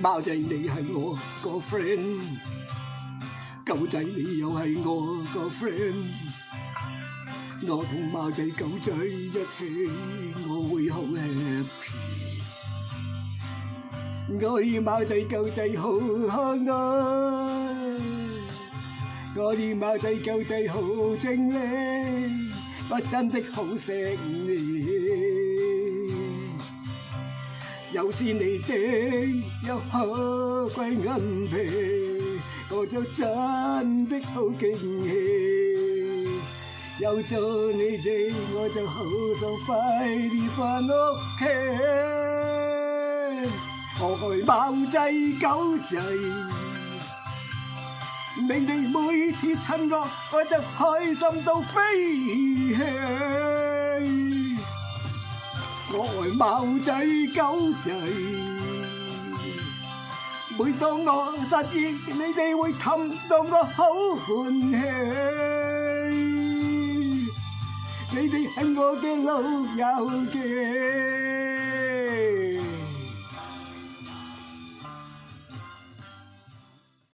貓仔你係我個 friend， 狗仔你又係我個 friend， 我同貓仔狗仔一起，我會好 happy。我與貓仔狗仔好可愛，我與貓仔狗仔好精靈，我真的好錫你。有時你哋有好鬼銀皮，我就真的好驚喜。有咗你哋，我就好想快啲返屋企。我愛貓仔狗仔，你哋每次親我，我就開心到飛起。我愛貓仔狗仔，每當我失意，你哋會氹到我好歡喜。你哋係我嘅老友記。